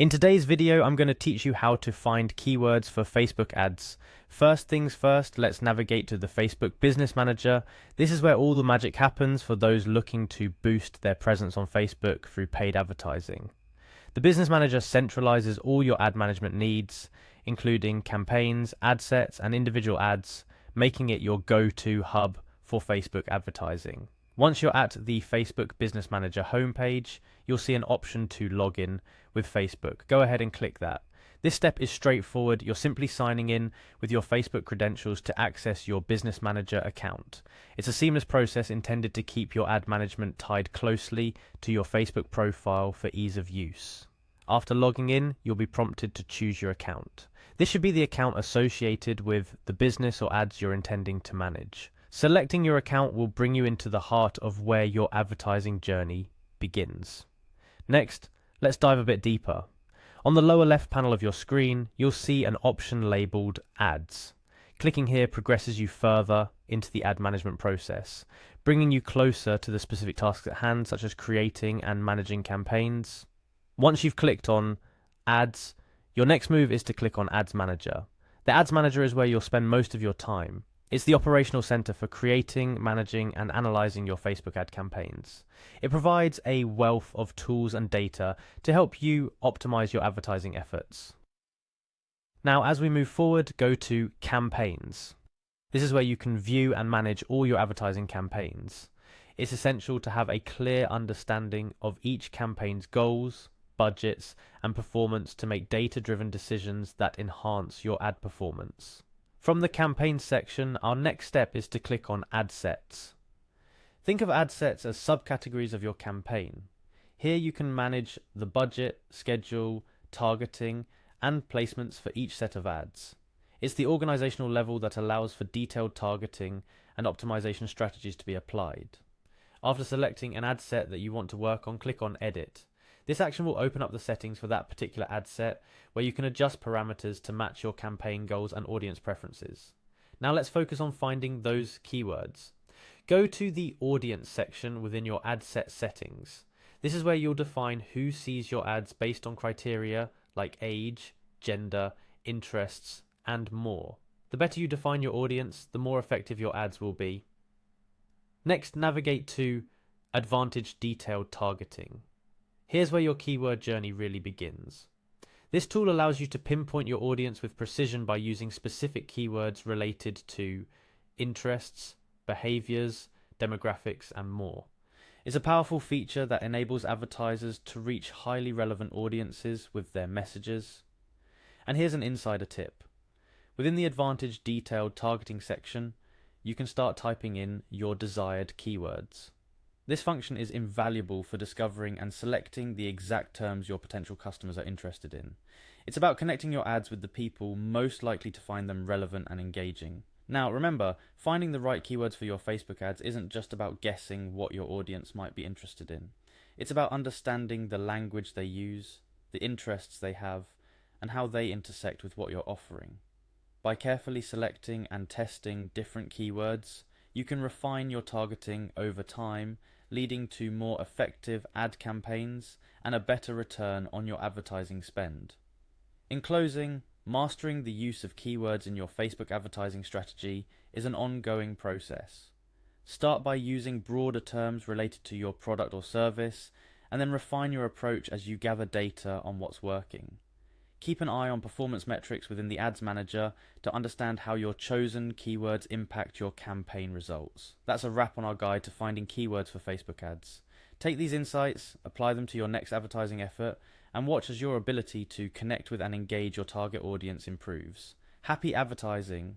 In today's video, I'm going to teach you how to find keywords for Facebook ads. First things first, let's navigate to the Facebook Business Manager. This is where all the magic happens for those looking to boost their presence on Facebook through paid advertising. The Business Manager centralizes all your ad management needs, including campaigns, ad sets, and individual ads, making it your go-to hub for Facebook advertising. Once you're at the Facebook Business Manager homepage, you'll see an option to log in with Facebook. Go ahead and click that. This step is straightforward. You're simply signing in with your Facebook credentials to access your Business Manager account. It's a seamless process intended to keep your ad management tied closely to your Facebook profile for ease of use. After logging in, you'll be prompted to choose your account. This should be the account associated with the business or ads you're intending to manage. Selecting your account will bring you into the heart of where your advertising journey begins. Next, let's dive a bit deeper. On the lower left panel of your screen, you'll see an option labeled Ads. Clicking here progresses you further into the ad management process, bringing you closer to the specific tasks at hand, such as creating and managing campaigns. Once you've clicked on Ads, your next move is to click on Ads Manager. The Ads Manager is where you'll spend most of your time. It's the operational center for creating, managing, and analyzing your Facebook ad campaigns. It provides a wealth of tools and data to help you optimize your advertising efforts. Now, as we move forward, go to Campaigns. This is where you can view and manage all your advertising campaigns. It's essential to have a clear understanding of each campaign's goals, budgets, and performance to make data-driven decisions that enhance your ad performance. From the campaign section, our next step is to click on Ad Sets. Think of ad sets as subcategories of your campaign. Here you can manage the budget, schedule, targeting, and placements for each set of ads. It's the organizational level that allows for detailed targeting and optimization strategies to be applied. After selecting an ad set that you want to work on, click on Edit. This action will open up the settings for that particular ad set, where you can adjust parameters to match your campaign goals and audience preferences. Now let's focus on finding those keywords. Go to the Audience section within your ad set settings. This is where you'll define who sees your ads based on criteria like age, gender, interests, and more. The better you define your audience, the more effective your ads will be. Next, navigate to Advantage Detailed Targeting. Here's where your keyword journey really begins. This tool allows you to pinpoint your audience with precision by using specific keywords related to interests, behaviors, demographics, and more. It's a powerful feature that enables advertisers to reach highly relevant audiences with their messages. And here's an insider tip. Within the Advantage Detailed Targeting section, you can start typing in your desired keywords. This function is invaluable for discovering and selecting the exact terms your potential customers are interested in. It's about connecting your ads with the people most likely to find them relevant and engaging. Now remember, finding the right keywords for your Facebook ads isn't just about guessing what your audience might be interested in. It's about understanding the language they use, the interests they have, and how they intersect with what you're offering. By carefully selecting and testing different keywords, you can refine your targeting over time, leading to more effective ad campaigns and a better return on your advertising spend. In closing, mastering the use of keywords in your Facebook advertising strategy is an ongoing process. Start by using broader terms related to your product or service, and then refine your approach as you gather data on what's working. Keep an eye on performance metrics within the Ads Manager to understand how your chosen keywords impact your campaign results. That's a wrap on our guide to finding keywords for Facebook ads. Take these insights, apply them to your next advertising effort, and watch as your ability to connect with and engage your target audience improves. Happy advertising!